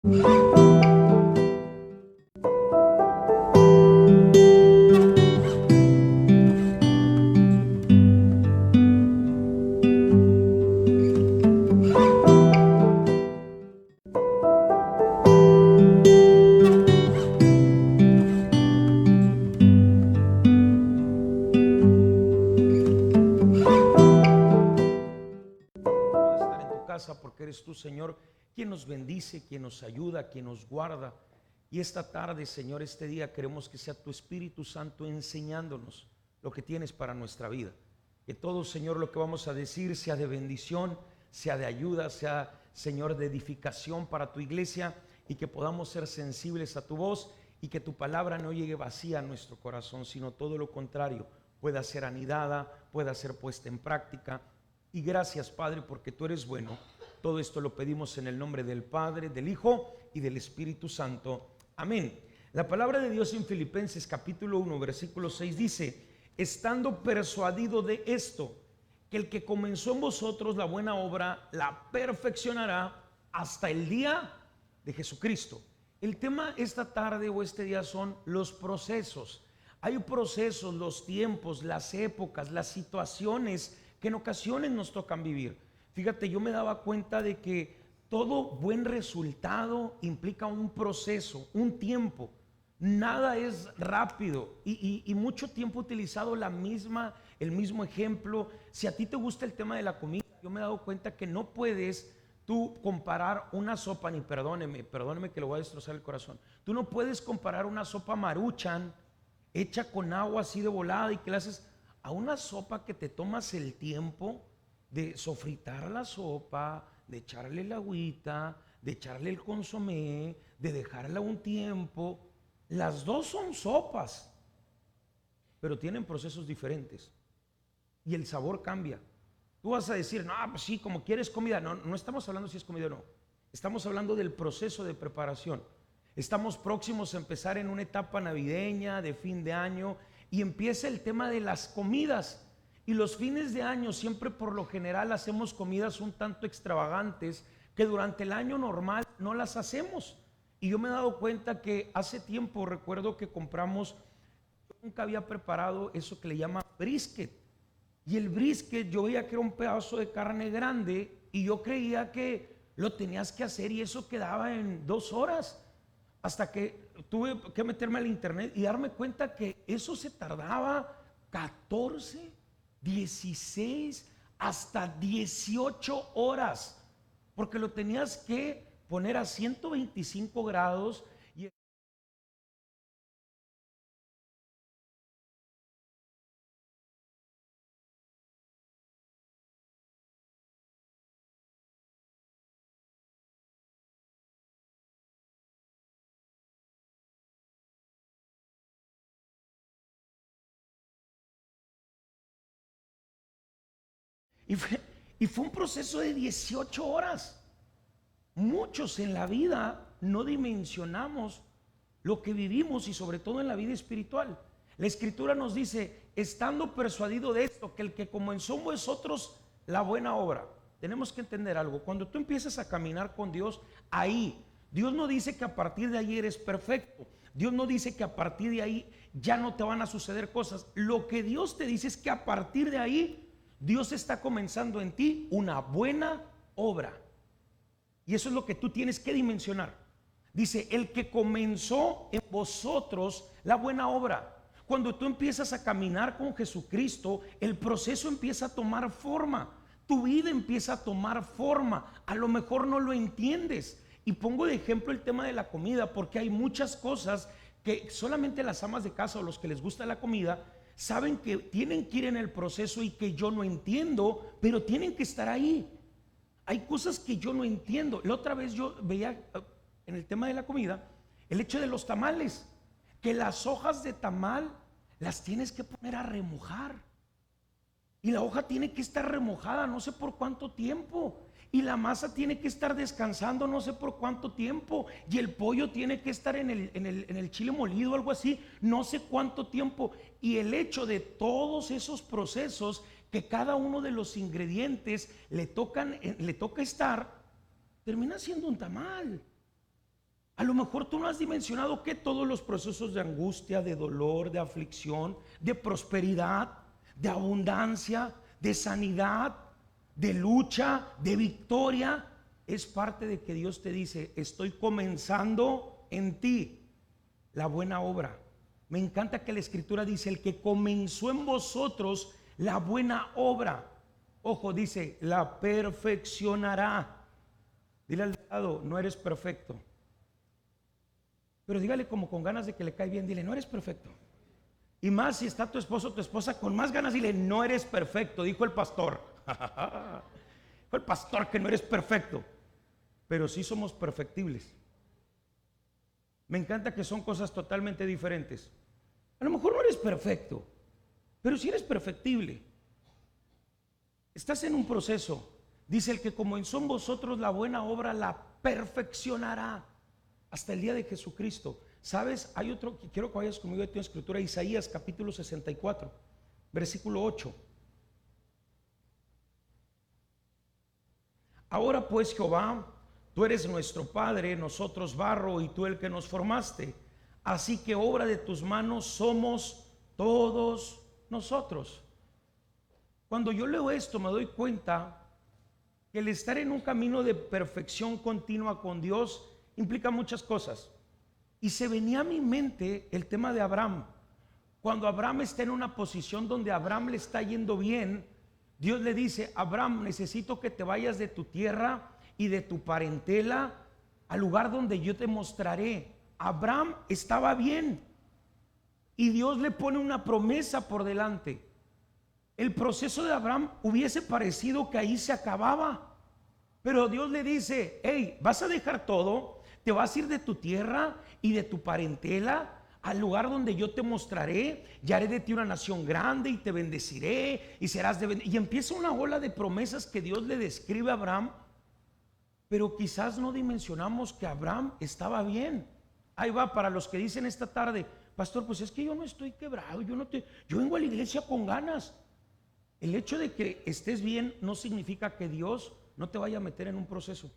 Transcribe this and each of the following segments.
Estar en tu casa porque eres tú, Señor, quien nos bendice, quien nos ayuda, quien nos guarda. Y esta tarde, Señor, este día queremos que sea tu Espíritu Santo enseñándonos lo que tienes para nuestra vida. Que todo, Señor, lo que vamos a decir sea de bendición, sea de ayuda, sea, Señor, de edificación para tu iglesia, y que podamos ser sensibles a tu voz y que tu palabra no llegue vacía a nuestro corazón, sino todo lo contrario, pueda ser anidada, pueda ser puesta en práctica. Y gracias, Padre, porque tú eres bueno. Todo esto lo pedimos en el nombre del Padre, del Hijo y del Espíritu Santo. Amén. La palabra de Dios en Filipenses capítulo 1, versículo 6 dice: estando persuadido de esto, que el que comenzó en vosotros la buena obra, la perfeccionará hasta el día de Jesucristo. El tema esta tarde o este día son los procesos. Hay procesos, los tiempos, las épocas, las situaciones que en ocasiones nos tocan vivir. Fíjate, yo me daba cuenta de que todo buen resultado implica un proceso, un tiempo. Nada es rápido y mucho tiempo he utilizado el mismo ejemplo. Si a ti te gusta el tema de la comida, yo me he dado cuenta que no puedes tú comparar una sopa, ni perdóneme que le voy a destrozar el corazón. Tú no puedes comparar una sopa Maruchan hecha con agua así de volada y que le haces a una sopa que te tomas el tiempo de sofritar la sopa, de echarle la agüita, de echarle el consomé, de dejarla un tiempo. Las dos son sopas, pero tienen procesos diferentes y el sabor cambia. Tú vas a decir, no, pues sí, como quieres comida. No, no estamos hablando si es comida o no. Estamos hablando del proceso de preparación. Estamos próximos a empezar en una etapa navideña, de fin de año, y empieza el tema de las comidas. Y los fines de año siempre por lo general hacemos comidas un tanto extravagantes que durante el año normal no las hacemos. Y yo me he dado cuenta que hace tiempo recuerdo que compramos, nunca había preparado eso que le llama brisket. Y el brisket yo veía que era un pedazo de carne grande y yo creía que lo tenías que hacer y eso quedaba en 2 horas. Hasta que tuve que meterme al internet y darme cuenta que eso se tardaba 14, 16, hasta 18 horas. Porque lo tenías que poner a 125 grados. Y fue, y fue un proceso de 18 horas. Muchos en la vida no dimensionamos lo que vivimos y sobre todo en la vida espiritual. La escritura nos dice, estando persuadido de esto, que el que comenzó en vosotros la buena obra. Tenemos que entender algo. Cuando tú empiezas a caminar con Dios, ahí, Dios no dice que a partir de ahí eres perfecto. Dios no dice que a partir de ahí ya no te van a suceder cosas. Lo que Dios te dice es que a partir de ahí Dios está comenzando en ti una buena obra. Y eso es lo que tú tienes que dimensionar. Dice, el que comenzó en vosotros la buena obra. Cuando tú empiezas a caminar con Jesucristo, el proceso empieza a tomar forma. Tu vida empieza a tomar forma. A lo mejor no lo entiendes. Y pongo de ejemplo el tema de la comida, porque hay muchas cosas que solamente las amas de casa o los que les gusta la comida saben que tienen que ir en el proceso y que yo no entiendo, pero tienen que estar ahí. Hay cosas que yo no entiendo. La otra vez yo veía en el tema de la comida el hecho de los tamales, que las hojas de tamal las tienes que poner a remojar y la hoja tiene que estar remojada no sé por cuánto tiempo, y la masa tiene que estar descansando no sé por cuánto tiempo, y el pollo tiene que estar en el chile molido, algo así, no sé cuánto tiempo. Y el hecho de todos esos procesos, que cada uno de los ingredientes le toca estar, termina siendo un tamal. A lo mejor tú no has dimensionado que todos los procesos de angustia, de dolor, de aflicción, de prosperidad, de abundancia, de sanidad, de lucha, de victoria, es parte de que Dios te dice: estoy comenzando en ti la buena obra. Me encanta que la escritura dice: el que comenzó en vosotros la buena obra, ojo, dice, la perfeccionará. Dile al lado: no eres perfecto. Pero dígale como con ganas de que le cae bien, dile: no eres perfecto. Y más si está tu esposo o tu esposa, con más ganas dile: no eres perfecto, dijo el pastor. Dijo el pastor que no eres perfecto, pero sí somos perfectibles. Me encanta que son cosas totalmente diferentes. A lo mejor no eres perfecto, pero sí eres perfectible. Estás en un proceso. Dice: el que comenzó en vosotros la buena obra la perfeccionará hasta el día de Jesucristo. ¿Sabes? Hay otro que quiero que vayas conmigo de tu escritura, Isaías capítulo 64, versículo 8. Ahora pues, Jehová, tú eres nuestro Padre, nosotros barro y tú el que nos formaste. Así que obra de tus manos somos todos nosotros. Cuando yo leo esto me doy cuenta que el estar en un camino de perfección continua con Dios implica muchas cosas. Y se venía a mi mente el tema de Abraham. Cuando Abraham está en una posición donde a Abraham le está yendo bien, Dios le dice: Abraham, necesito que te vayas de tu tierra y de tu parentela al lugar donde yo te mostraré. Abraham estaba bien y Dios le pone una promesa por delante. El proceso de Abraham hubiese parecido que ahí se acababa, pero Dios le dice: hey, vas a dejar todo, te vas a ir de tu tierra y de tu parentela al lugar donde yo te mostraré, y haré de ti una nación grande y te bendeciré y serás de bendición. Y empieza una ola de promesas que Dios le describe a Abraham, pero quizás no dimensionamos que Abraham estaba bien. Ahí va, para los que dicen esta tarde: pastor, pues es que yo no estoy quebrado, yo vengo a la iglesia con ganas. El hecho de que estés bien no significa que Dios no te vaya a meter en un proceso.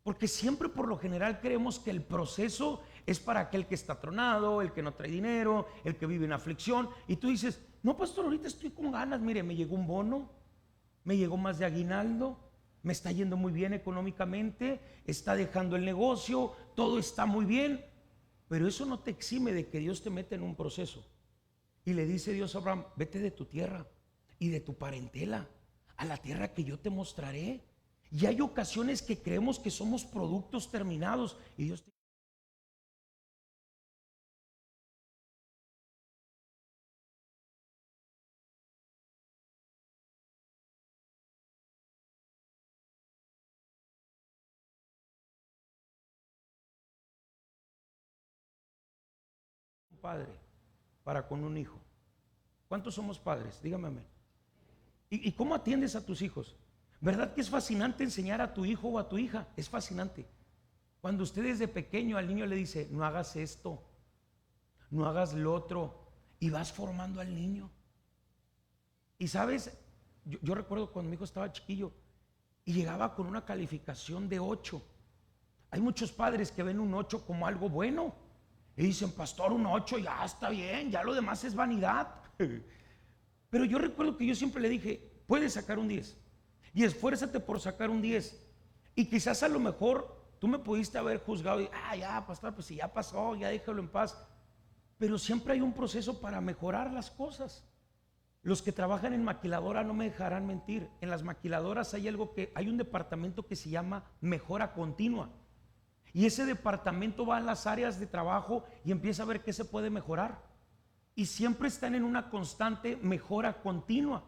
Porque siempre, por lo general, creemos que el proceso es para aquel que está tronado, el que no trae dinero, el que vive en aflicción. Y tú dices: no, pastor, ahorita estoy con ganas. Mire, me llegó un bono, me llegó más de aguinaldo, me está yendo muy bien económicamente, está dejando el negocio, todo está muy bien. Pero eso no te exime de que Dios te mete en un proceso. Y le dice Dios a Abraham: vete de tu tierra y de tu parentela a la tierra que yo te mostraré. Y hay ocasiones que creemos que somos productos terminados y Dios te... un padre para con un hijo. ¿Cuántos somos padres? Dígame amén. ¿Y cómo atiendes a tus hijos? ¿Verdad que es fascinante enseñar a tu hijo o a tu hija? Es fascinante. Cuando usted desde pequeño al niño le dice: no hagas esto, no hagas lo otro, y vas formando al niño. Y sabes, yo recuerdo cuando mi hijo estaba chiquillo y llegaba con una calificación de 8. Hay muchos padres que ven un 8 como algo bueno y dicen: pastor, un 8 ya está bien, ya lo demás es vanidad. Pero yo recuerdo que yo siempre le dije: puedes sacar un 10 y esfuérzate por sacar un 10. Y quizás a lo mejor tú me pudiste haber juzgado y: ya, pastor, pues si ya pasó, ya déjalo en paz. Pero siempre hay un proceso para mejorar las cosas. Los que trabajan en maquiladora no me dejarán mentir. En las maquiladoras hay un departamento que se llama mejora continua. Y ese departamento va a las áreas de trabajo y empieza a ver qué se puede mejorar. Y siempre están en una constante mejora continua.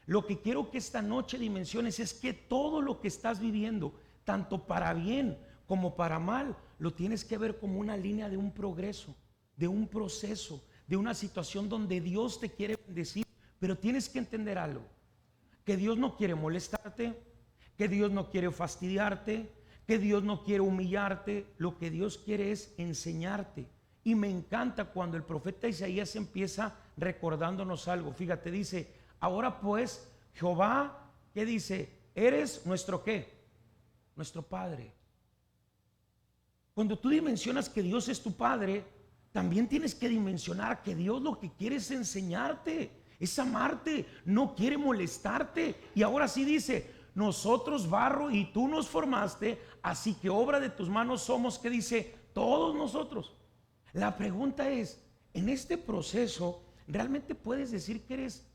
Lo que quiero que esta noche dimensiones es que todo lo que estás viviendo, tanto para bien como para mal, lo tienes que ver como una línea de un progreso, de un proceso, de una situación donde Dios te quiere bendecir. Pero tienes que entender algo: que Dios no quiere molestarte, que Dios no quiere fastidiarte, que Dios no quiere humillarte. Lo que Dios quiere es enseñarte. Y me encanta cuando el profeta Isaías empieza recordándonos algo. Fíjate, dice: ahora pues, Jehová, ¿qué dice? Eres nuestro ¿qué? Nuestro Padre. Cuando tú dimensionas que Dios es tu Padre, también tienes que dimensionar que Dios lo que quiere es enseñarte, es amarte, no quiere molestarte. Y ahora sí dice, nosotros barro y tú nos formaste, así que obra de tus manos somos, que dice, todos nosotros. La pregunta es, en este proceso, ¿realmente puedes decir que eres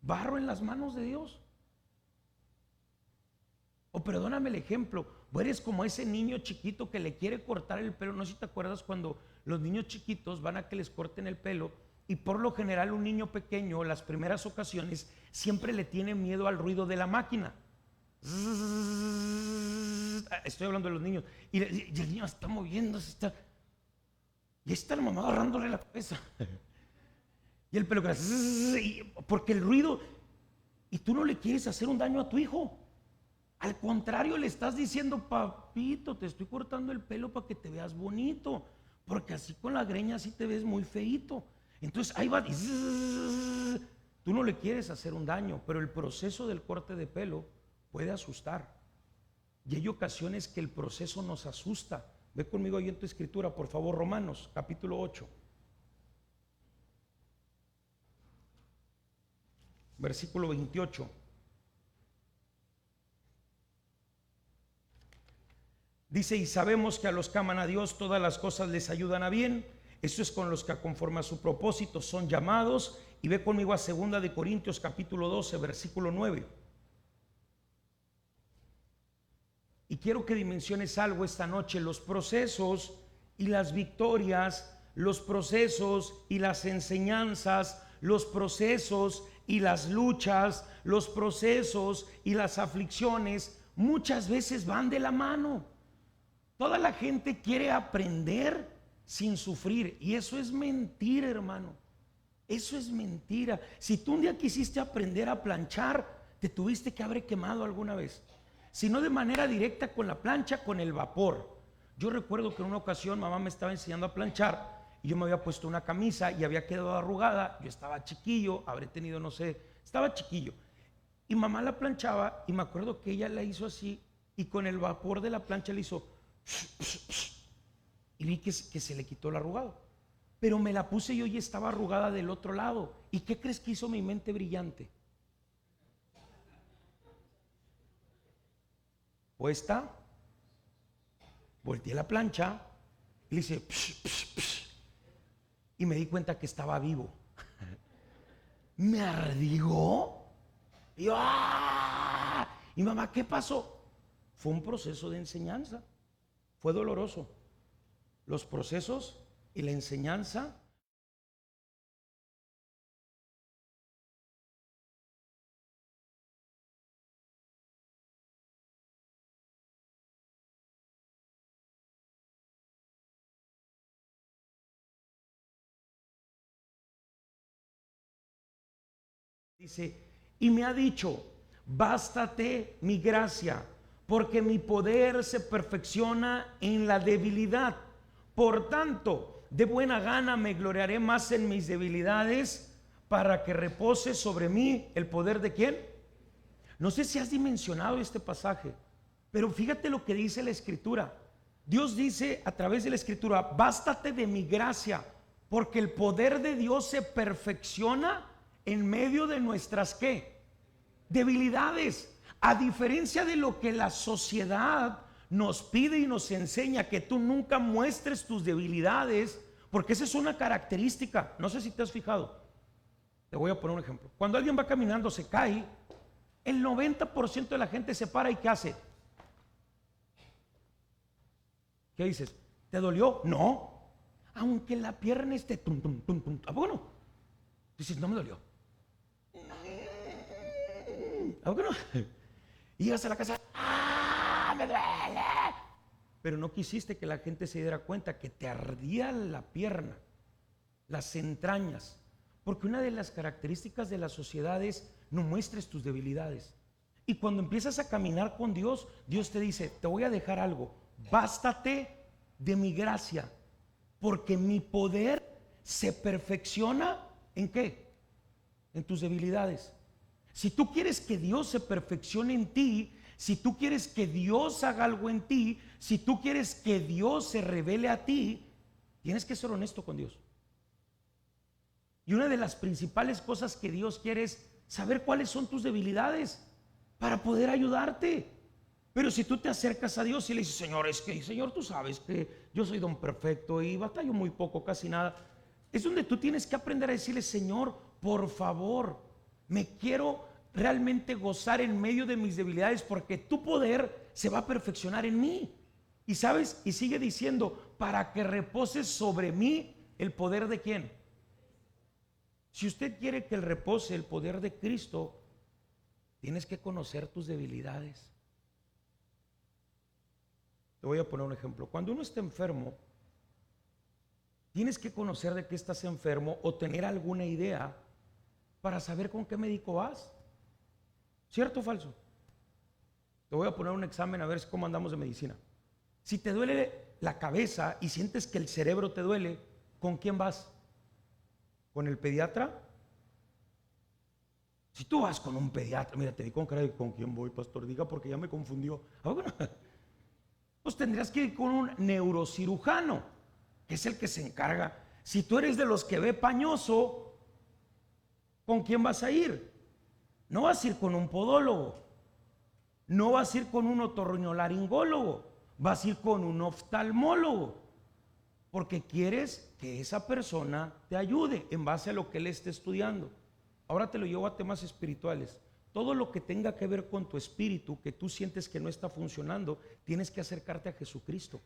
barro en las manos de Dios? O perdóname el ejemplo, o eres como ese niño chiquito que le quiere cortar el pelo. No sé si te acuerdas cuando los niños chiquitos van a que les corten el pelo, y por lo general un niño pequeño, las primeras ocasiones, siempre le tiene miedo al ruido de la máquina. Estoy hablando de los niños. Y el niño está moviéndose, y ahí está la mamá agarrándole la cabeza. Y el pelo, porque el ruido, y tú no le quieres hacer un daño a tu hijo. Al contrario, le estás diciendo, papito, te estoy cortando el pelo para que te veas bonito, porque así con la greña así te ves muy feito. Entonces ahí va, tú no le quieres hacer un daño, pero el proceso del corte de pelo puede asustar. Y hay ocasiones que el proceso nos asusta. Ve conmigo ahí en tu escritura, por favor, Romanos, capítulo 8. Versículo 28. Dice, y sabemos que a los que aman a Dios todas las cosas les ayudan a bien. Eso es con los que conforme a su propósito son llamados. Y ve conmigo a 2 de Corintios capítulo 12, versículo 9. Y quiero que dimensiones algo esta noche: los procesos y las victorias, los procesos y las enseñanzas, los procesos y las luchas, los procesos y las aflicciones muchas veces van de la mano. Toda la gente quiere aprender sin sufrir, y eso es mentira, hermano. Eso es mentira. Si tú un día quisiste aprender a planchar, te tuviste que haber quemado alguna vez. Si no de manera directa con la plancha, con el vapor. Yo recuerdo que en una ocasión mamá me estaba enseñando a planchar y yo me había puesto una camisa y había quedado arrugada. Yo estaba chiquillo, habré tenido, no sé, estaba chiquillo. Y mamá la planchaba y me acuerdo que ella la hizo así, y con el vapor de la plancha le hizo y vi que se le quitó el arrugado. Pero me la puse yo y estaba arrugada del otro lado. ¿Y qué crees que hizo mi mente brillante? Puesta, volteé la plancha y le hice y me di cuenta que estaba vivo. Me ardigó. Y yo, ¡ah! Y mamá, ¿qué pasó? Fue un proceso de enseñanza. Fue doloroso. Los procesos y la enseñanza. Dice, y me ha dicho, bástate mi gracia, porque mi poder se perfecciona en la debilidad. Por tanto, de buena gana me gloriaré más en mis debilidades, para que repose sobre mí el poder de ¿quién? No sé si has dimensionado este pasaje, pero fíjate lo que dice la Escritura. Dios dice a través de la Escritura, bástate de mi gracia, porque el poder de Dios se perfecciona en medio de nuestras ¿qué? Debilidades. A diferencia de lo que la sociedad nos pide y nos enseña, que tú nunca muestres tus debilidades, porque esa es una característica. No sé si te has fijado. Te voy a poner un ejemplo. Cuando alguien va caminando, se cae, el 90% de la gente se para y ¿qué hace? ¿Qué dices? ¿Te dolió? No. Aunque la pierna esté tum, tum, tum, tum. ¿A poco no? Dices, no me dolió. ¿A poco no? Y llegas a la casa, ¡ah, me duele! Pero no quisiste que la gente se diera cuenta que te ardía la pierna, las entrañas. Porque una de las características de la sociedad es no muestres tus debilidades. Y cuando empiezas a caminar con Dios, Dios te dice, te voy a dejar algo, bástate de mi gracia, porque mi poder se perfecciona ¿en qué? En tus debilidades. Si tú quieres que Dios se perfeccione en ti, Si tú quieres que Dios haga algo en ti, si tú quieres que Dios se revele a ti, tienes que ser honesto con Dios. Y una de las principales cosas que Dios quiere es saber cuáles son tus debilidades para poder ayudarte. Pero si tú te acercas a Dios y le dices, Señor, es que, Señor, tú sabes que yo soy don perfecto y batallo muy poco, casi nada. Es donde tú tienes que aprender a decirle, Señor, por favor, me quiero realmente gozar en medio de mis debilidades, porque tu poder se va a perfeccionar en mí. Y sabes, y sigue diciendo, para que repose sobre mí el poder de ¿quién? Si usted quiere que repose el poder de Cristo, tienes que conocer tus debilidades. Te voy a poner un ejemplo. Cuando uno está enfermo, tienes que conocer de qué estás enfermo o tener alguna idea para saber con qué médico vas. ¿Cierto o falso? Te voy a poner un examen a ver cómo andamos de medicina. Si te duele la cabeza y sientes que el cerebro te duele, ¿con quién vas? ¿Con el pediatra? Si tú vas con un pediatra, mira, te di con cara de ¿con quién voy, pastor? Diga porque ya me confundió. Pues tendrías que ir con un neurocirujano, que es el que se encarga. Si tú eres de los que ve pañoso, ¿con quién vas a ir? No vas a ir con un podólogo, no vas a ir con un otorrinolaringólogo, vas a ir con un oftalmólogo, porque quieres que esa persona te ayude en base a lo que él esté estudiando. Ahora te lo llevo a temas espirituales. Todo lo que tenga que ver con tu espíritu, que tú sientes que no está funcionando, tienes que acercarte a Jesucristo,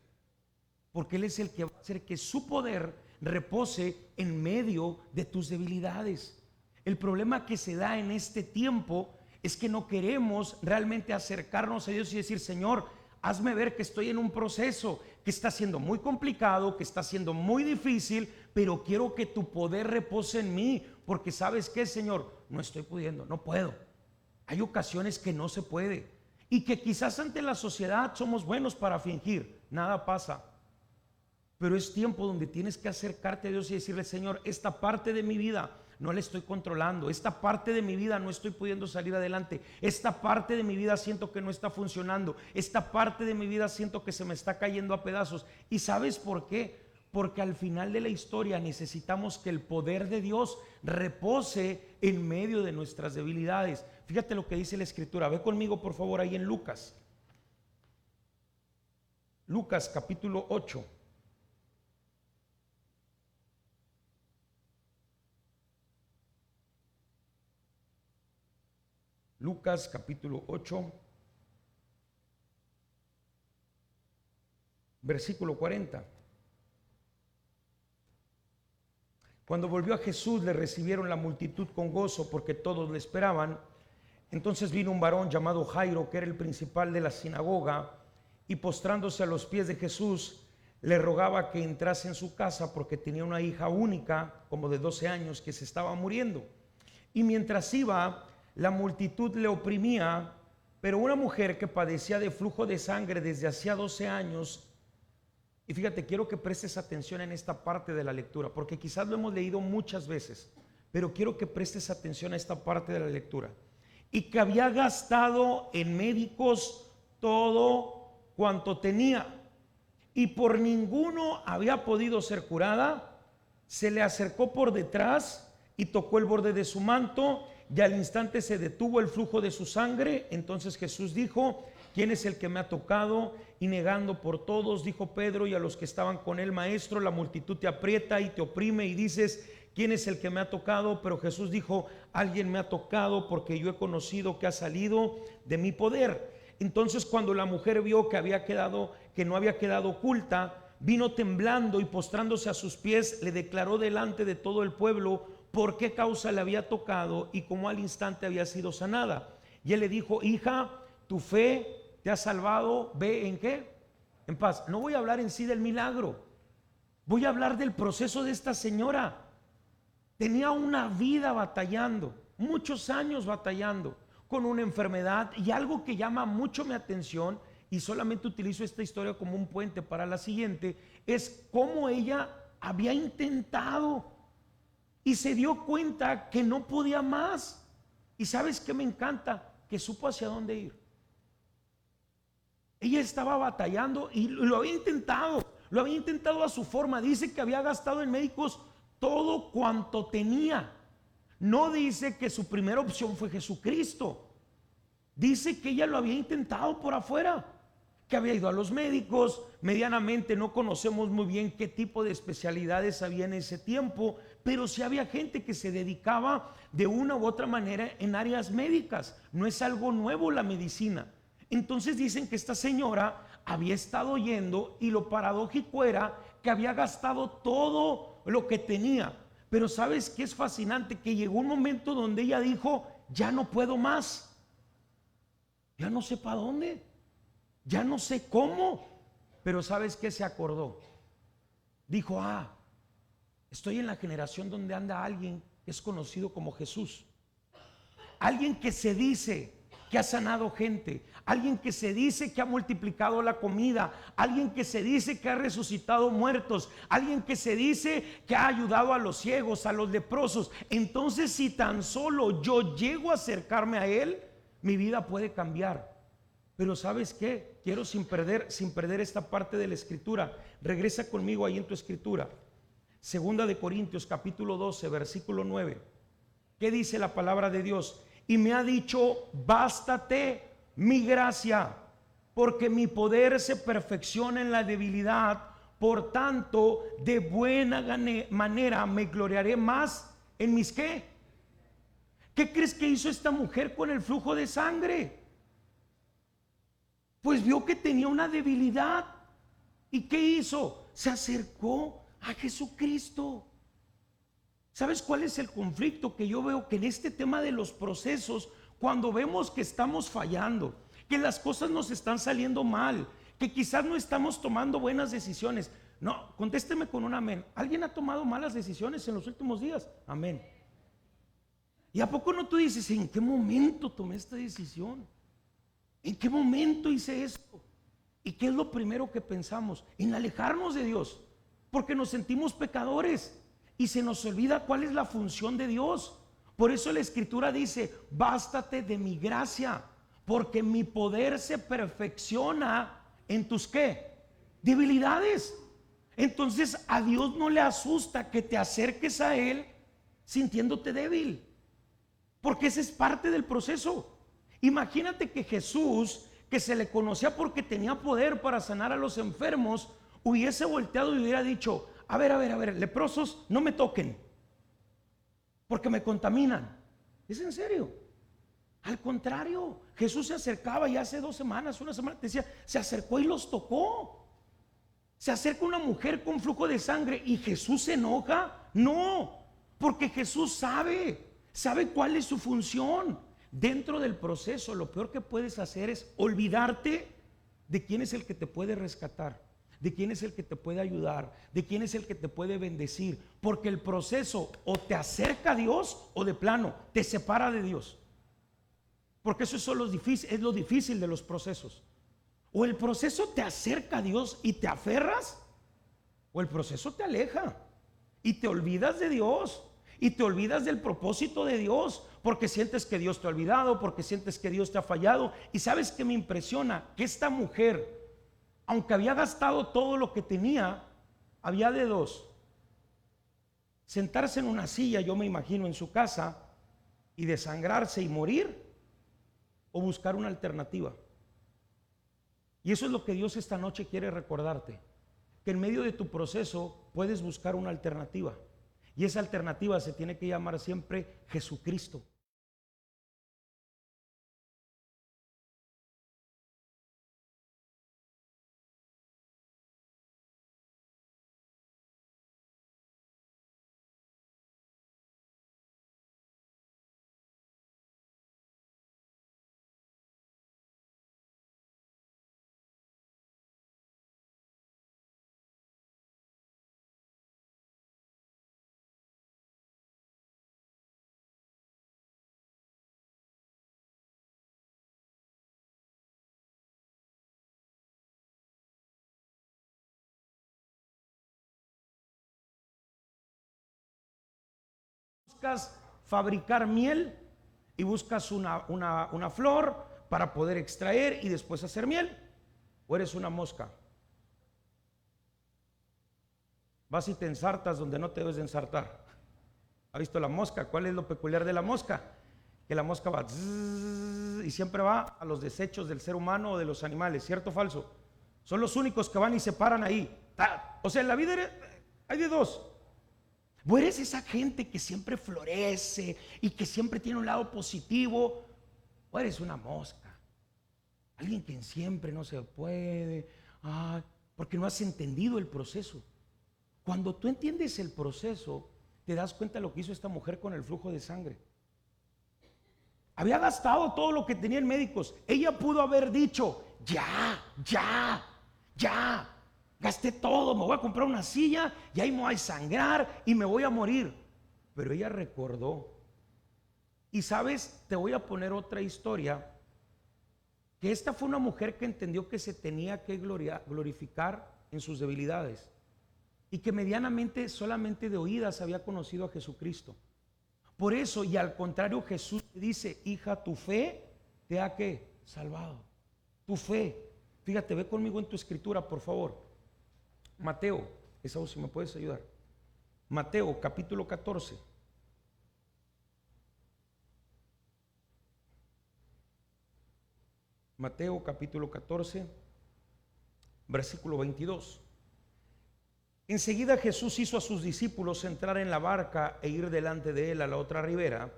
porque Él es el que va a hacer que su poder repose en medio de tus debilidades. El problema que se da en este tiempo es que no queremos realmente acercarnos a Dios y decir, Señor, hazme ver que estoy en un proceso que está siendo muy complicado, que está siendo muy difícil, pero quiero que tu poder repose en mí, porque ¿sabes qué, Señor? No estoy pudiendo, no puedo. Hay ocasiones que no se puede y que quizás ante la sociedad somos buenos para fingir, nada pasa. Pero es tiempo donde tienes que acercarte a Dios y decirle, Señor, esta parte de mi vida no la estoy controlando, esta parte de mi vida no estoy pudiendo salir adelante, esta parte de mi vida siento que no está funcionando, esta parte de mi vida siento que se me está cayendo a pedazos. ¿Y sabes por qué? Porque al final de la historia necesitamos que el poder de Dios repose en medio de nuestras debilidades. Fíjate lo que dice la Escritura. Ve conmigo por favor ahí en Lucas. Lucas capítulo 8. Lucas capítulo 8, versículo 40. Cuando volvió a Jesús, le recibieron la multitud con gozo porque todos le esperaban. Entonces vino un varón llamado Jairo, que era el principal de la sinagoga, y postrándose a los pies de Jesús, le rogaba que entrase en su casa porque tenía una hija única, como de 12 años, que se estaba muriendo. Y mientras iba, la multitud le oprimía, pero una mujer que padecía de flujo de sangre desde hacía 12 años, y fíjate, quiero que prestes atención en esta parte de la lectura, porque quizás lo hemos leído muchas veces, pero quiero que prestes atención a esta parte de la lectura. Y que había gastado en médicos todo cuanto tenía, y por ninguno había podido ser curada, se le acercó por detrás y tocó el borde de su manto, y al instante se detuvo el flujo de su sangre. Entonces Jesús dijo, ¿quién es el que me ha tocado? Y negando por todos, dijo Pedro y a los que estaban con él, Maestro, la multitud te aprieta y te oprime y dices, ¿quién es el que me ha tocado? Pero Jesús dijo, alguien me ha tocado porque yo he conocido que ha salido de mi poder. Entonces cuando la mujer vio que no había quedado oculta, vino temblando y postrándose a sus pies, le declaró delante de todo el pueblo por qué causa le había tocado y cómo al instante había sido sanada. Y él le dijo, hija, tu fe te ha salvado, ve en qué, en paz. No voy a hablar en sí del milagro, voy a hablar del proceso de esta señora. Tenía una vida batallando, muchos años batallando con una enfermedad, y algo que llama mucho mi atención, y solamente utilizo esta historia como un puente para la siguiente, es cómo ella había intentado y se dio cuenta que no podía más. Y ¿sabes qué me encanta? Que supo hacia dónde ir. Ella estaba batallando y lo había intentado a su forma. Dice que había gastado en médicos todo cuanto tenía. No dice que su primera opción fue Jesucristo. Dice que ella lo había intentado por afuera, que había ido a los médicos. Medianamente no conocemos muy bien qué tipo de especialidades había en ese tiempo, pero sí había gente que se dedicaba de una u otra manera en áreas médicas. No es algo nuevo la medicina. Entonces dicen que esta señora había estado yendo y lo paradójico era que había gastado todo lo que tenía. Pero ¿sabes qué es fascinante? Que llegó un momento donde ella dijo: ya no puedo más, ya no sé para dónde, ya no sé cómo. Pero ¿sabes qué se acordó? Dijo: estoy en la generación donde anda alguien que es conocido como Jesús, alguien que se dice que ha sanado gente, alguien que se dice que ha multiplicado la comida, alguien que se dice que ha resucitado muertos, alguien que se dice que ha ayudado a los ciegos, a los leprosos. Entonces, si tan solo yo llego a acercarme a él, mi vida puede cambiar. Pero ¿sabes qué? Quiero sin perder esta parte de la escritura. Regresa conmigo ahí en tu escritura. Segunda de Corintios capítulo 12 versículo 9. ¿Qué dice la palabra de Dios? Y me ha dicho: bástate mi gracia, porque mi poder se perfecciona en la debilidad. Por tanto, de buena manera me gloriaré más en mis ¿qué? ¿Qué crees que hizo esta mujer con el flujo de sangre? Pues vio que tenía una debilidad. ¿Y qué hizo? Se acercó a Jesucristo. ¿Sabes cuál es el conflicto que yo veo? Que en este tema de los procesos, cuando vemos que estamos fallando, que las cosas nos están saliendo mal, que quizás no estamos tomando buenas decisiones. No, contésteme con un amén. ¿Alguien ha tomado malas decisiones en los últimos días? Amén. ¿Y a poco no tú dices: ¿en qué momento tomé esta decisión? ¿En qué momento hice esto? ¿Y qué es lo primero que pensamos? En alejarnos de Dios, porque nos sentimos pecadores y se nos olvida cuál es la función de Dios. Por eso la escritura dice: bástate de mi gracia, porque mi poder se perfecciona en tus ¿qué? Debilidades. Entonces a Dios no le asusta que te acerques a Él sintiéndote débil, porque ese es parte del proceso. Imagínate que Jesús, que se le conocía porque tenía poder para sanar a los enfermos, hubiese volteado y hubiera dicho: a ver, leprosos, no me toquen, porque me contaminan. ¿Es en serio? Al contrario, Jesús se acercaba, y hace 2 semanas, una semana, te decía, se acercó y los tocó. Se acerca una mujer con flujo de sangre y Jesús se enoja. No, porque Jesús sabe cuál es su función. Dentro del proceso, lo peor que puedes hacer es olvidarte de quién es el que te puede rescatar, de quién es el que te puede ayudar, de quién es el que te puede bendecir, porque el proceso o te acerca a Dios o de plano te separa de Dios. Porque eso es lo difícil de los procesos. O el proceso te acerca a Dios y te aferras, o el proceso te aleja y te olvidas de Dios y te olvidas del propósito de Dios, porque sientes que Dios te ha olvidado, porque sientes que Dios te ha fallado. Y ¿sabes qué me impresiona? Que esta mujer, aunque había gastado todo lo que tenía, había de dos: sentarse en una silla, yo me imagino, en su casa, y desangrarse y morir, o buscar una alternativa. Y eso es lo que Dios esta noche quiere recordarte, que en medio de tu proceso puedes buscar una alternativa, y esa alternativa se tiene que llamar siempre Jesucristo. Buscas fabricar miel y buscas una flor para poder extraer y después hacer miel. ¿O eres una mosca? Vas y te ensartas donde no te debes de ensartar. ¿Ha visto la mosca? ¿Cuál es lo peculiar de la mosca? Que la mosca va zzz, y siempre va a los desechos del ser humano o de los animales, ¿cierto o falso? Son los únicos que van y se paran ahí. O sea, en la vida hay de dos. ¿O eres esa gente que siempre florece y que siempre tiene un lado positivo? ¿O eres una mosca? Alguien que siempre no se puede, porque no has entendido el proceso. Cuando tú entiendes el proceso, te das cuenta de lo que hizo esta mujer con el flujo de sangre. Había gastado todo lo que tenía en médicos. Ella pudo haber dicho, ya, gasté todo, me voy a comprar una silla y ahí me voy a sangrar y me voy a morir. Pero ella recordó. Y sabes, te voy a poner otra historia, que esta fue una mujer que entendió que se tenía que glorificar en sus debilidades y que medianamente, solamente de oídas había conocido a Jesucristo. Por eso, y al contrario, Jesús dice, hija, tu fe te ha ¿qué? Salvado. Tu fe. Fíjate, ve conmigo en tu escritura, por favor. Mateo, esa voz, si me puedes ayudar. Mateo, capítulo 14. Mateo, capítulo 14, versículo 22. Enseguida Jesús hizo a sus discípulos entrar en la barca e ir delante de él a la otra ribera.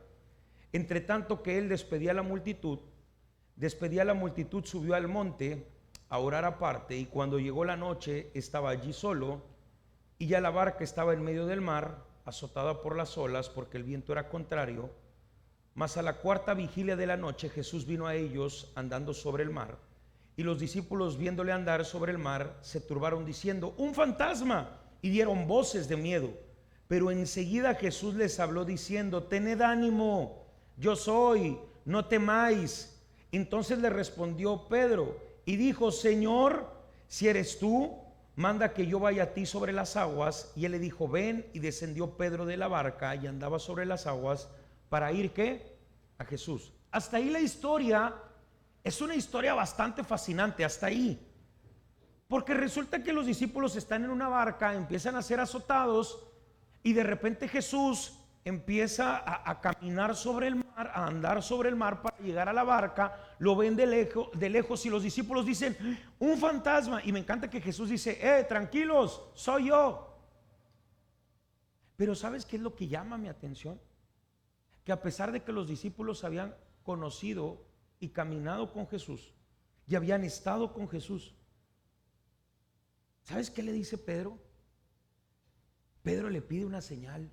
Entre tanto que él despedía a la multitud, subió al monte a orar aparte, y cuando llegó la noche estaba allí solo, y ya la barca estaba en medio del mar, azotada por las olas, porque el viento era contrario. Mas a la cuarta vigilia de la noche Jesús vino a ellos andando sobre el mar, y los discípulos, viéndole andar sobre el mar, se turbaron diciendo, ¡un fantasma! Y dieron voces de miedo. Pero enseguida Jesús les habló diciendo, tened ánimo, yo soy, no temáis. Entonces le respondió Pedro y dijo, Señor, si eres tú, manda que yo vaya a ti sobre las aguas. Y él le dijo, ven. Y descendió Pedro de la barca y andaba sobre las aguas para ir ¿qué? A Jesús. Hasta ahí la historia es una historia bastante fascinante, hasta ahí. Porque resulta que los discípulos están en una barca, empiezan a ser azotados, y de repente Jesús empieza a caminar sobre el mar, a andar sobre el mar para llegar a la barca. Lo ven de lejos, y los discípulos dicen, un fantasma. Y me encanta que Jesús dice, tranquilos, soy yo. Pero ¿sabes qué es lo que llama mi atención? Que a pesar de que los discípulos habían conocido y caminado con Jesús y habían estado con Jesús, ¿sabes qué le dice Pedro? Pedro le pide una señal.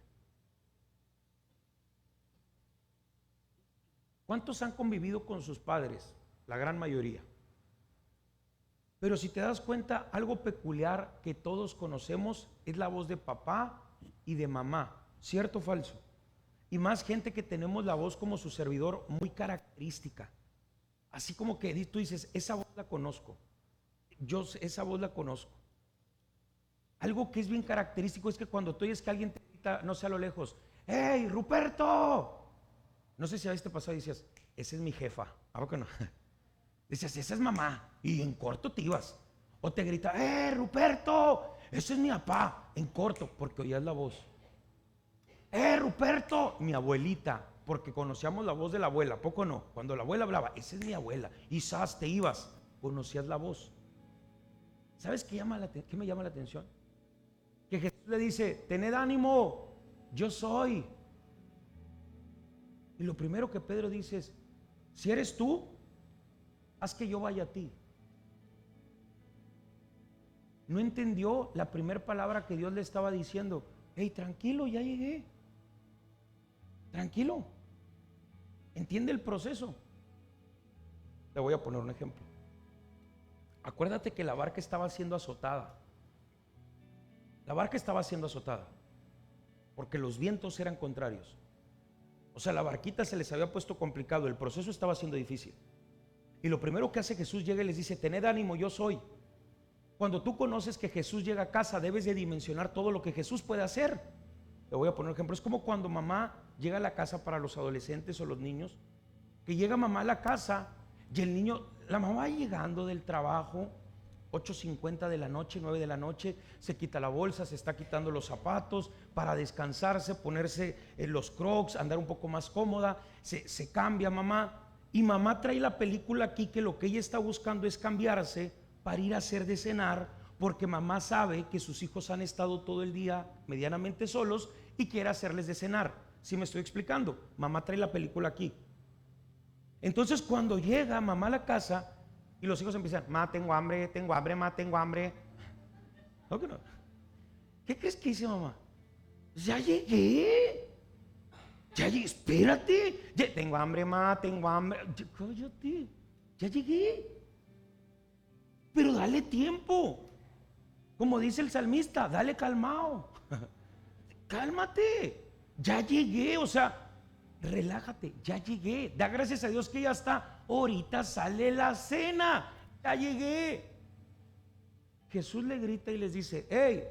¿Cuántos han convivido con sus padres? La gran mayoría. Pero si te das cuenta, algo peculiar que todos conocemos es la voz de papá y de mamá. ¿Cierto o falso? Y más gente que tenemos la voz como su servidor muy característica. Así como que tú dices, esa voz la conozco. Yo esa voz la conozco. Algo que es bien característico es que cuando tú oyes que alguien te grita, no sé, a lo lejos, ¡hey, Ruperto! No sé si a veces te pasó y decías, esa es mi jefa. ¿A poco no? Decías, esa es mamá. Y en corto te ibas. O te grita, Ruperto! Ese es mi papá. En corto, porque oías la voz. Ruperto, mi abuelita, porque conocíamos la voz de la abuela, ¿a poco no? Cuando la abuela hablaba, esa es mi abuela, y te ibas, conocías la voz. ¿Sabes qué me llama la atención? Que Jesús le dice, tened ánimo, yo soy. Y lo primero que Pedro dice es, si eres tú, haz que yo vaya a ti. No entendió la primera palabra que Dios le estaba diciendo, hey, tranquilo, ya llegué. Tranquilo. Entiende el proceso. Te voy a poner un ejemplo. Acuérdate que la barca estaba siendo azotada. La barca estaba siendo azotada porque los vientos eran contrarios. O sea, la barquita se les había puesto complicado, el proceso estaba siendo difícil. Y lo primero que hace Jesús llega y les dice, tened ánimo, yo soy. Cuando tú conoces que Jesús llega a casa, debes de dimensionar todo lo que Jesús puede hacer. Te voy a poner un ejemplo. Es como cuando mamá llega a la casa para los adolescentes o los niños, que llega mamá a la casa y el niño, la mamá va llegando del trabajo 8:50 de la noche, 9 de la noche, se quita la bolsa, se está quitando los zapatos para descansarse, ponerse los Crocs, andar un poco más cómoda, se cambia mamá, y mamá trae la película aquí, que lo que ella está buscando es cambiarse para ir a hacer de cenar, porque mamá sabe que sus hijos han estado todo el día medianamente solos y quiere hacerles de cenar. ¿Sí me estoy explicando? Mamá trae la película aquí. Entonces cuando llega mamá a la casa y los hijos empiezan: ma, tengo hambre, ma, tengo hambre. ¿No que no? ¿Qué crees que dice mamá? Ya llegué, espérate, tengo hambre, ma, tengo hambre. Cállate, ya llegué. Pero dale tiempo. Como dice el salmista, dale calmado. Cálmate, ya llegué, o sea, relájate, ya llegué. Da gracias a Dios que ya está. Ahorita sale la cena, ya llegué. Jesús le grita y les dice: hey,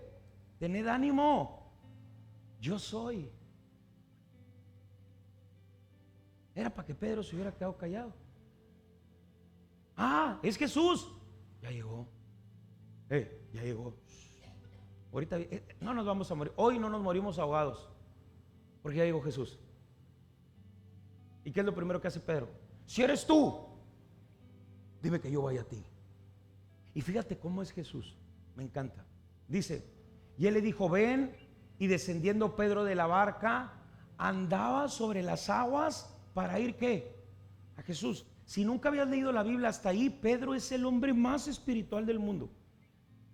tened ánimo, yo soy. Era para que Pedro se hubiera quedado callado. Ah, es Jesús, ya llegó. Ya llegó. Ahorita no nos vamos a morir. Hoy no nos morimos ahogados, porque ya llegó Jesús. ¿Y qué es lo primero que hace Pedro? Si eres tú, dime que yo vaya a ti. Y fíjate cómo es Jesús, me encanta. Dice: y él le dijo: ven. Y descendiendo Pedro de la barca, andaba sobre las aguas para ir, ¿qué? A Jesús. Si nunca habías leído la Biblia, hasta ahí Pedro es el hombre más espiritual del mundo.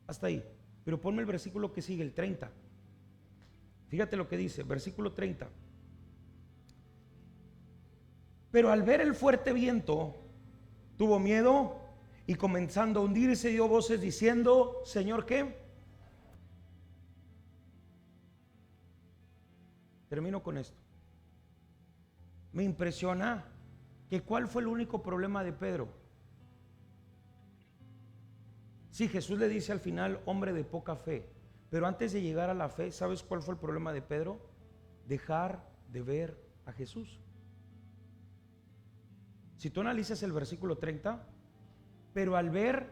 Hasta ahí. Pero ponme el versículo que sigue, el 30. Fíjate lo que dice, versículo 30. Pero al ver el fuerte viento, tuvo miedo, y comenzando a hundirse, dio voces diciendo: Señor, ¿qué? Termino con esto. Me impresiona que ¿cuál fue el único problema de Pedro? Sí, Jesús le dice al final: hombre de poca fe. Pero antes de llegar a la fe, ¿sabes cuál fue el problema de Pedro? Dejar de ver a Jesús. Si tú analizas el versículo 30, pero al ver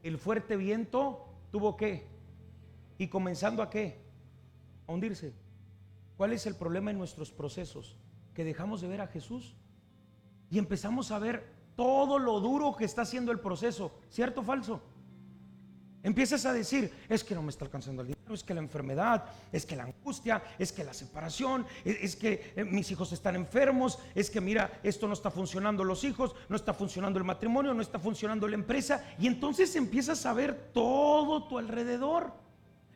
el fuerte viento, ¿tuvo qué? Y comenzando a qué? A hundirse. ¿Cuál es el problema en nuestros procesos? Que dejamos de ver a Jesús y empezamos a ver todo lo duro que está haciendo el proceso. ¿Cierto o falso? Empiezas a decir: es que no me está alcanzando el dinero, es que la enfermedad, es que la angustia, es que la separación, es que mis hijos están enfermos, es que mira, esto no está funcionando los hijos, no está funcionando el matrimonio, no está funcionando la empresa. Y entonces empiezas a ver todo tu alrededor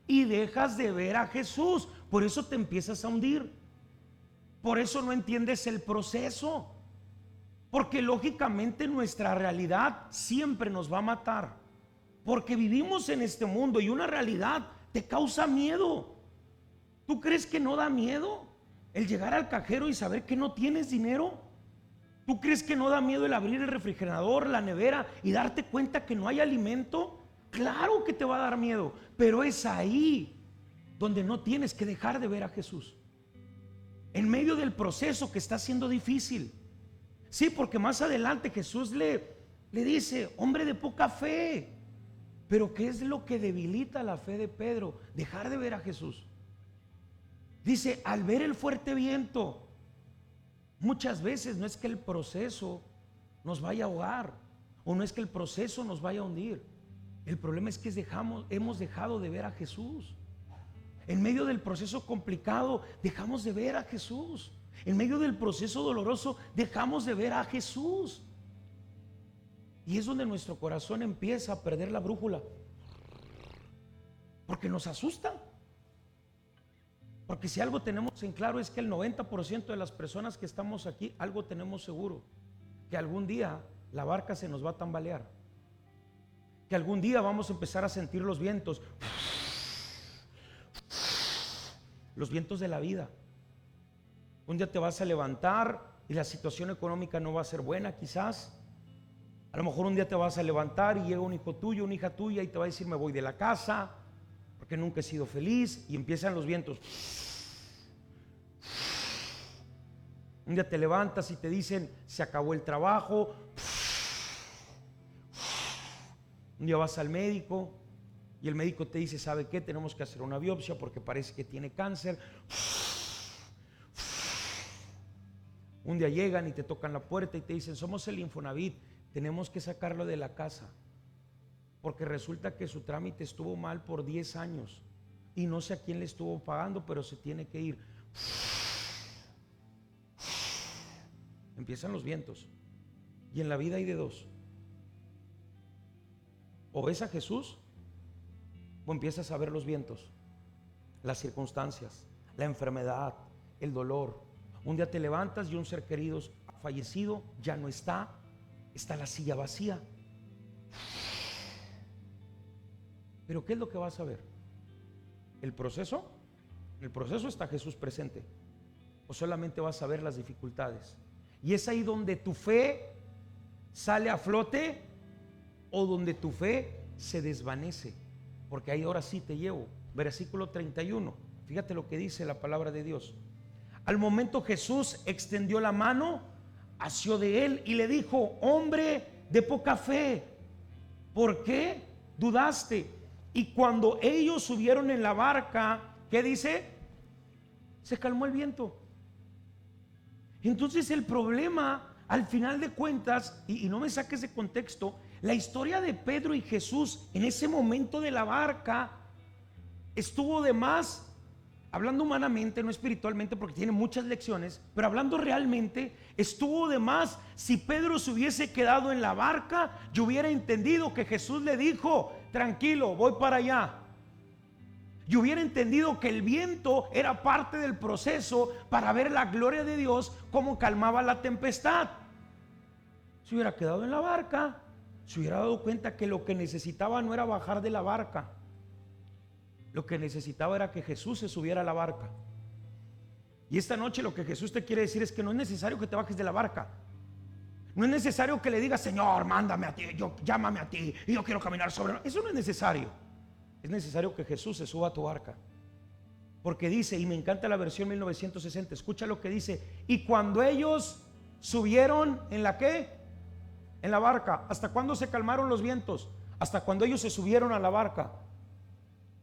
y dejas de ver a Jesús. Por eso te empiezas a hundir. Por eso no entiendes el proceso, porque lógicamente nuestra realidad siempre nos va a matar. Porque vivimos en este mundo y una realidad te causa miedo. ¿Tú crees que no da miedo el llegar al cajero y saber que no tienes dinero? ¿Tú crees que no da miedo el abrir el refrigerador, la nevera y darte cuenta que no hay alimento? Claro que te va a dar miedo, pero es ahí donde no tienes que dejar de ver a Jesús. En medio del proceso que está siendo difícil. Sí, porque más adelante Jesús le dice: hombre de poca fe. Pero ¿qué es lo que debilita la fe de Pedro? Dejar de ver a Jesús. Dice: al ver el fuerte viento. Muchas veces no es que el proceso nos vaya a ahogar, o no es que el proceso nos vaya a hundir. El problema es que hemos dejado de ver a Jesús. En medio del proceso complicado dejamos de ver a Jesús. En medio del proceso doloroso dejamos de ver a Jesús. Y es donde nuestro corazón empieza a perder la brújula, porque nos asusta. Porque si algo tenemos en claro es que el 90% de las personas que estamos aquí, algo tenemos seguro: que algún día la barca se nos va a tambalear, que algún día vamos a empezar a sentir los vientos de la vida. Un día te vas a levantar y la situación económica no va a ser buena, quizás. A lo mejor un día te vas a levantar y llega un hijo tuyo, una hija tuya, y te va a decir: me voy de la casa porque nunca he sido feliz. Y empiezan los vientos. Un día te levantas y te dicen: se acabó el trabajo. Un día vas al médico y el médico te dice, ¿sabe qué? Tenemos que hacer una biopsia porque parece que tiene cáncer. Un día llegan y te tocan la puerta y te dicen, somos el Infonavit, tenemos que sacarlo de la casa porque resulta que su trámite estuvo mal por 10 años y no sé a quién le estuvo pagando, pero se tiene que ir. Empiezan los vientos. Y en la vida hay de dos: o ves a Jesús o empiezas a ver los vientos, las circunstancias, la enfermedad, el dolor. Un día te levantas y un ser querido ha fallecido, ya no está, está la silla vacía. Pero ¿qué es lo que vas a ver? ¿El proceso? En el proceso está Jesús presente. ¿O solamente vas a ver las dificultades? Y es ahí donde tu fe sale a flote o donde tu fe se desvanece. Porque ahí ahora sí te llevo. Versículo 31. Fíjate lo que dice la palabra de Dios. Al momento Jesús extendió la mano, asió de él y le dijo: hombre de poca fe, ¿por qué dudaste? Y cuando ellos subieron en la barca, ¿qué dice? Se calmó el viento. Entonces el problema, al final de cuentas, y no me saques de contexto, la historia de Pedro y Jesús en ese momento de la barca estuvo de más, hablando humanamente, no espiritualmente, porque tiene muchas lecciones, pero hablando realmente, estuvo de más si Pedro se hubiese quedado en la barca y hubiera entendido que Jesús le dijo: tranquilo, voy para allá. Y hubiera entendido que el viento era parte del proceso para ver la gloria de Dios, cómo calmaba la tempestad. Se hubiera quedado en la barca, se hubiera dado cuenta que lo que necesitaba no era bajar de la barca. Lo que necesitaba era que Jesús se subiera a la barca. Y esta noche lo que Jesús te quiere decir es que no es necesario que te bajes de la barca. No es necesario que le digas: Señor, mándame a ti, llámame a ti y yo quiero caminar sobre. Eso no es necesario. Es necesario que Jesús se suba a tu barca. Porque dice, y me encanta la versión 1960, escucha lo que dice: y cuando ellos subieron en la ¿qué? En la barca. ¿Hasta cuándo se calmaron los vientos? Hasta cuando ellos se subieron a la barca.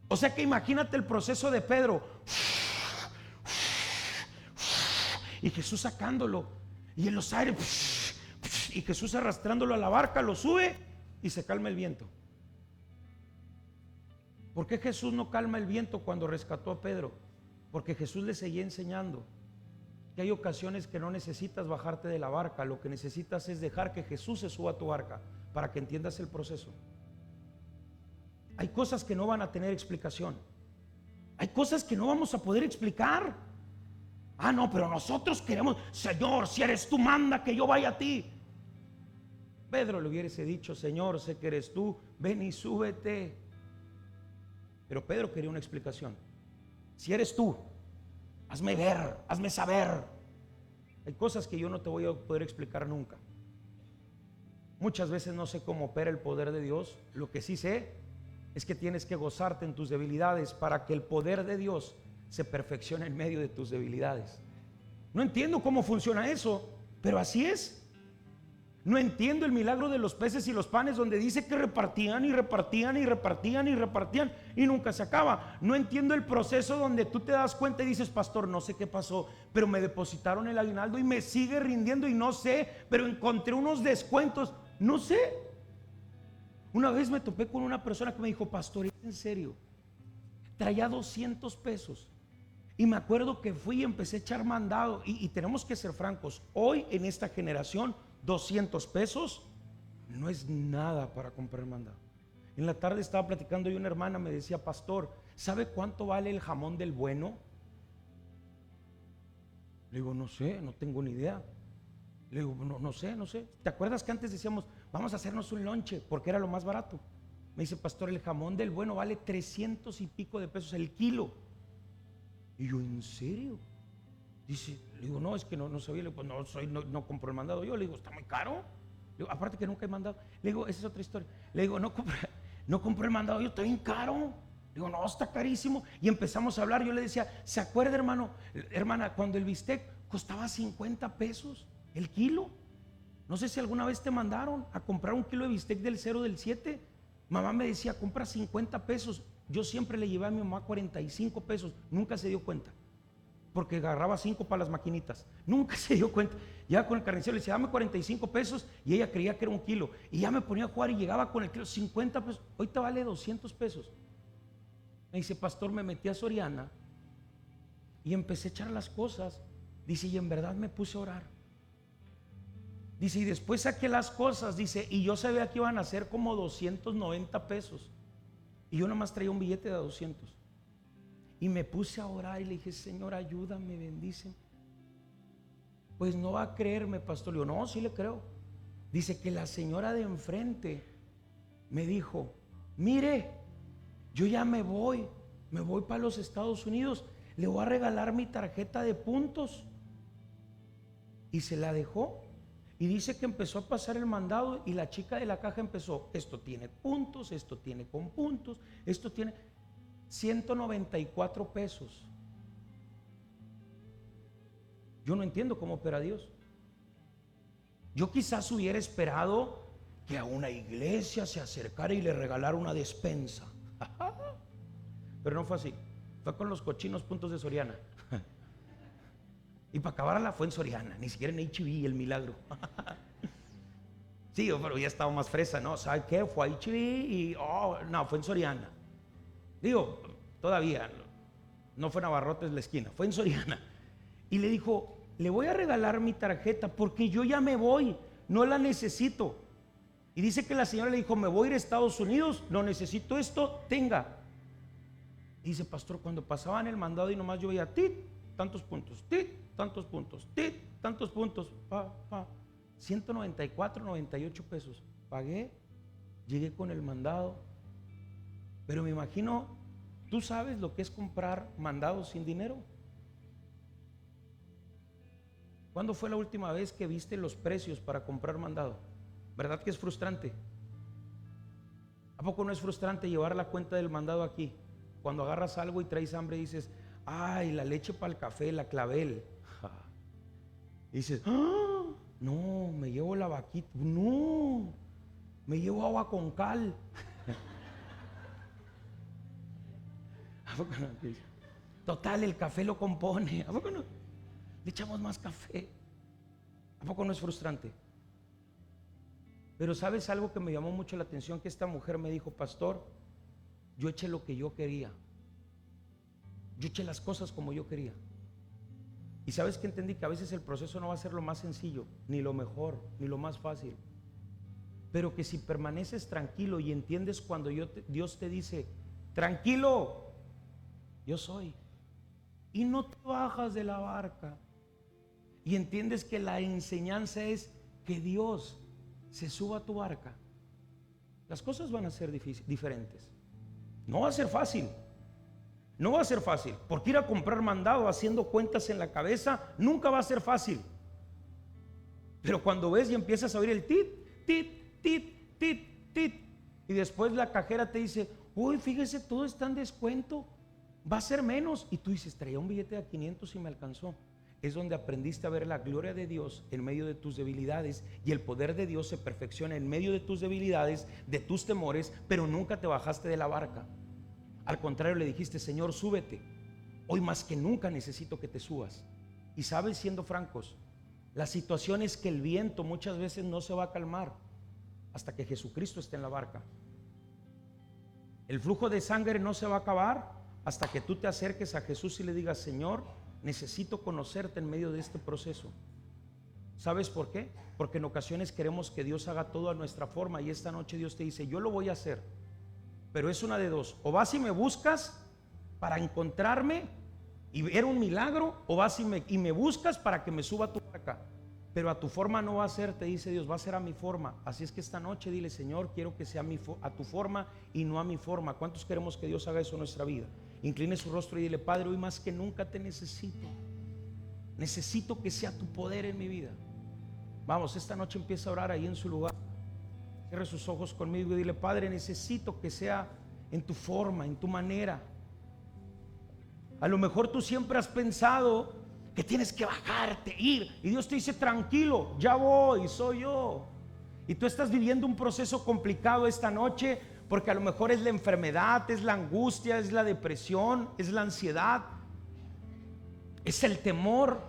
O sea que imagínate el proceso de Pedro y Jesús sacándolo, y en los aires, y Jesús arrastrándolo a la barca, lo sube y se calma el viento. ¿Por qué Jesús no calma el viento cuando rescató a Pedro? Porque Jesús le seguía enseñando que hay ocasiones que no necesitas bajarte de la barca, lo que necesitas es dejar que Jesús se suba a tu barca para que entiendas el proceso. Hay cosas que no van a tener explicación. Hay cosas que no vamos a poder explicar. Ah, no, pero nosotros queremos: Señor, si eres tú, manda que yo vaya a ti. Pedro le hubiese dicho: Señor, sé que eres tú, ven y súbete. Pero Pedro quería una explicación. Si eres tú, hazme ver, hazme saber. Hay cosas que yo no te voy a poder explicar nunca. Muchas veces no sé cómo opera el poder de Dios. Lo que sí sé es que tienes que gozarte en tus debilidades para que el poder de Dios se perfeccione en medio de tus debilidades. No entiendo cómo funciona eso, pero así es. No entiendo el milagro de los peces y los panes, donde dice que repartían y repartían y repartían y repartían y nunca se acaba. No entiendo el proceso donde tú te das cuenta y dices: pastor, no sé qué pasó, pero me depositaron el aguinaldo y me sigue rindiendo y no sé, pero encontré unos descuentos, no sé. Una vez me topé con una persona que me dijo: pastor, ¿es en serio? Traía 200 pesos. Y me acuerdo que fui y empecé a echar mandado. Y tenemos que ser francos, hoy en esta generación 200 pesos no es nada para comprar mandado. En la tarde estaba platicando y una hermana me decía: pastor, ¿sabe cuánto vale el jamón del bueno? Le digo: no sé, no tengo ni idea. Le digo: no sé. ¿Te acuerdas que antes decíamos: vamos a hacernos un lonche porque era lo más barato? Me dice: pastor, el jamón del bueno vale 300 y pico de pesos el kilo. Y yo: ¿en serio? Dice, le digo: no, es que no sabía. Le digo: pues no compro el mandado. Yo le digo: está muy caro. Le digo: aparte que nunca he mandado. Le digo: esa es otra historia. Le digo: no compré el mandado. Yo: está bien caro. Le digo: no, está carísimo. Y empezamos a hablar. Yo le decía: ¿se acuerda, hermana, cuando el bistec costaba 50 pesos el kilo? No sé si alguna vez te mandaron a comprar un kilo de bistec del 0 del 7. Mamá me decía, compra 50 pesos. Yo siempre le llevé a mi mamá 45 pesos. Nunca se dio cuenta, porque agarraba 5 para las maquinitas. Nunca se dio cuenta. Ya con el carnicero le decía, dame 45 pesos, y ella creía que era 1 kilo. Y ya me ponía a jugar y llegaba con el kilo, 50 pesos. Hoy te vale 200 pesos. Me dice, pastor, me metí a Soriana y empecé a echar las cosas. Dice, y en verdad me puse a orar. Dice, y después saqué las cosas. Dice, y yo sabía que iban a ser como 290 pesos. Y yo nomás traía un billete de 200. Y me puse a orar y le dije, Señor, ayúdame, bendice. Pues no va a creerme, pastor. Yo, no, sí le creo. Dice que la señora de enfrente me dijo, mire, yo ya me voy para los Estados Unidos, le voy a regalar mi tarjeta de puntos. Y se la dejó. Y dice que empezó a pasar el mandado y la chica de la caja empezó, esto tiene puntos, esto tiene con puntos, esto tiene 194 pesos. Yo no entiendo cómo opera Dios. Yo quizás hubiera esperado que a una iglesia se acercara y le regalara una despensa. Pero no fue así. Fue con los cochinos puntos de Soriana. Y para acabarla fue en Soriana, ni siquiera en H-E-B, el milagro. Sí, pero ya estaba más fresa, ¿no? ¿Sabe qué? Fue a H-E-B y no, fue en Soriana. Digo, todavía no fue en Abarrotes la esquina, fue en Soriana. Y le dijo, le voy a regalar mi tarjeta porque yo ya me voy, no la necesito. Y dice que la señora le dijo, me voy a ir a Estados Unidos, no necesito esto, tenga. Y dice, pastor, cuando pasaban el mandado y nomás yo veía tantos puntos, tantos puntos, tantos puntos, 194, 98 pesos. Pagué, llegué con el mandado. Pero me imagino, ¿tú sabes lo que es comprar mandados sin dinero? ¿Cuándo fue la última vez que viste los precios para comprar mandado? ¿Verdad que es frustrante? ¿A poco no es frustrante llevar la cuenta del mandado aquí? Cuando agarras algo y traes hambre y dices, ay, la leche para el café, la Clavel. Y dices, no, me llevo la vaquita, no, me llevo agua con cal. ¿A poco no? Total, el café lo compone. ¿A poco no? Le echamos más café. ¿A poco no es frustrante? Pero ¿sabes algo que me llamó mucho la atención? Que esta mujer me dijo, pastor, yo eché lo que yo quería. Yo eché las cosas como yo quería. Y ¿sabes qué entendí? Que a veces el proceso no va a ser lo más sencillo, ni lo mejor, ni lo más fácil. Pero que si permaneces tranquilo y entiendes cuando Dios te dice, tranquilo, yo soy. Y no te bajas de la barca. Y entiendes que la enseñanza es que Dios se suba a tu barca. Las cosas van a ser diferentes. No va a ser fácil. No va a ser fácil, porque ir a comprar mandado haciendo cuentas en la cabeza nunca va a ser fácil. Pero cuando ves y empiezas a oír el tit, tit, tit, tit, tit, y después la cajera te dice, uy, fíjese, todo está en descuento, va a ser menos, y tú dices, traía un billete de 500 y me alcanzó. Es donde aprendiste a ver la gloria de Dios en medio de tus debilidades, y el poder de Dios se perfecciona en medio de tus debilidades, de tus temores, pero nunca te bajaste de la barca. Al contrario, le dijiste, Señor, súbete. Hoy más que nunca necesito que te subas. Y sabes, siendo francos, la situación es que el viento muchas veces no se va a calmar hasta que Jesucristo esté en la barca. El flujo de sangre no se va a acabar hasta que tú te acerques a Jesús y le digas, Señor, necesito conocerte en medio de este proceso. ¿Sabes por qué? Porque en ocasiones queremos que Dios haga todo a nuestra forma, y esta noche Dios te dice, yo lo voy a hacer. Pero es una de dos: o vas y me buscas para encontrarme y ver un milagro, o vas y me buscas para que me suba a tu barca. Pero a tu forma no va a ser, te dice Dios, va a ser a mi forma. Así es que esta noche dile, Señor, quiero que sea a tu forma y no a mi forma. ¿Cuántos queremos que Dios haga eso en nuestra vida? Incline su rostro y dile, Padre, hoy más que nunca te necesito. Necesito que sea tu poder en mi vida. Vamos, esta noche empieza a orar ahí en su lugar. Cierre sus ojos conmigo y dile, Padre, necesito que sea en tu forma, en tu manera. A lo mejor tú siempre has pensado que tienes que bajarte, ir, y Dios te dice, tranquilo, ya voy, soy yo. Y tú estás viviendo un proceso complicado esta noche porque a lo mejor es la enfermedad, es la angustia, es la depresión, es la ansiedad, es el temor,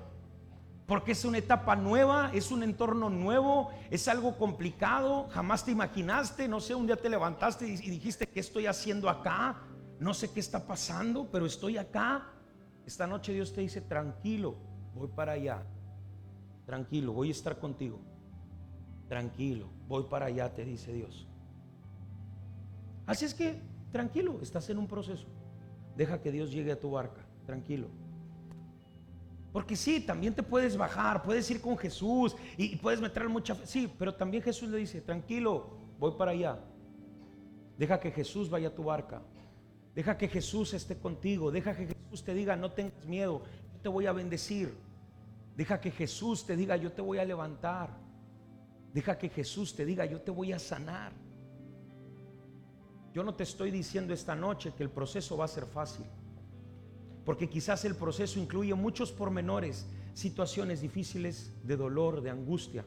porque es una etapa nueva, es un entorno nuevo, es algo complicado, jamás te imaginaste, no sé, un día te levantaste y dijiste: ¿qué estoy haciendo acá? No sé qué está pasando, pero estoy acá. Esta noche Dios te dice: tranquilo, voy para allá, tranquilo, voy a estar contigo, tranquilo, voy para allá, te dice Dios. Así es que tranquilo, estás en un proceso, deja que Dios llegue a tu barca, tranquilo. Porque sí, también te puedes bajar, puedes ir con Jesús y puedes meter mucha fe, sí, pero también Jesús le dice: tranquilo, voy para allá. Deja que Jesús vaya a tu barca, deja que Jesús esté contigo, deja que Jesús te diga: no tengas miedo, yo te voy a bendecir. Deja que Jesús te diga: yo te voy a levantar. Deja que Jesús te diga: yo te voy a sanar. Yo no te estoy diciendo esta noche que el proceso va a ser fácil, porque quizás el proceso incluye muchos pormenores, situaciones difíciles de dolor, de angustia,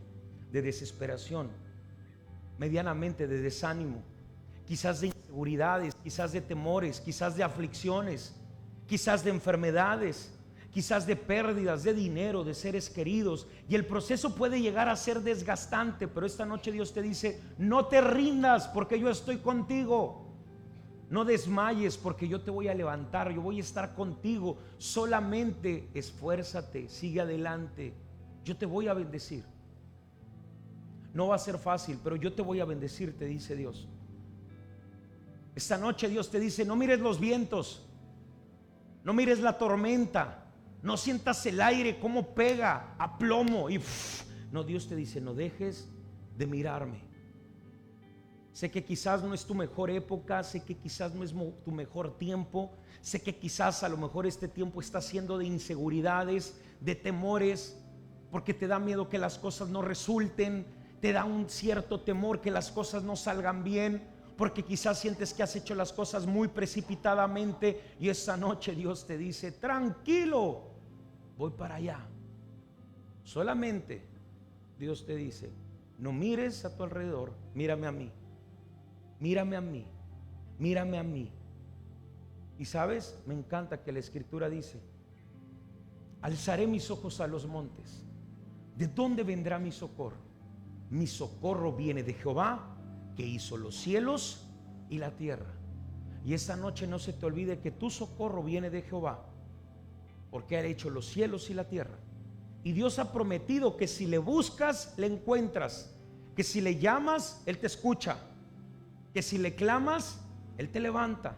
de desesperación, medianamente de desánimo, quizás de inseguridades, quizás de temores, quizás de aflicciones, quizás de enfermedades, quizás de pérdidas de dinero, de seres queridos. Y el proceso puede llegar a ser desgastante, pero esta noche Dios te dice: no te rindas, porque yo estoy contigo. No desmayes, porque yo te voy a levantar, yo voy a estar contigo. Solamente esfuérzate, sigue adelante, yo te voy a bendecir. No va a ser fácil, pero yo te voy a bendecir, te dice Dios. Esta noche Dios te dice: no mires los vientos, no mires la tormenta, no sientas el aire como pega a plomo y no, Dios te dice: no dejes de mirarme. Sé que quizás no es tu mejor época, sé que quizás no es tu mejor tiempo, sé que quizás a lo mejor este tiempo está siendo de inseguridades, de temores, porque te da miedo que las cosas no resulten, te da un cierto temor que las cosas no salgan bien, porque quizás sientes que has hecho las cosas muy precipitadamente. Y esta noche Dios te dice: tranquilo, voy para allá. Solamente Dios te dice: no mires a tu alrededor, mírame a mí. Mírame a mí, mírame a mí. Y sabes, me encanta que la Escritura dice: alzaré mis ojos a los montes. ¿De dónde vendrá mi socorro? Mi socorro viene de Jehová, que hizo los cielos y la tierra. Y esta noche no se te olvide que tu socorro viene de Jehová, porque ha hecho los cielos y la tierra. Y Dios ha prometido que si le buscas, le encuentras, que si le llamas, Él te escucha, que si le clamas, Él te levanta.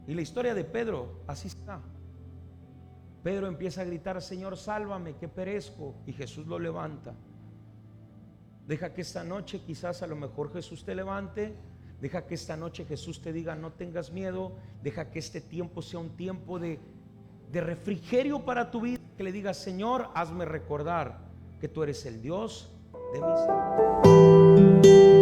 Y la historia de Pedro así está. Pedro empieza a gritar: Señor, sálvame, que perezco. Y Jesús lo levanta. Deja que esta noche quizás a lo mejor Jesús te levante. Deja que esta noche Jesús te diga: no tengas miedo. Deja que este tiempo sea un tiempo de refrigerio para tu vida. Que le digas: Señor, hazme recordar que tú eres el Dios de mi salvación.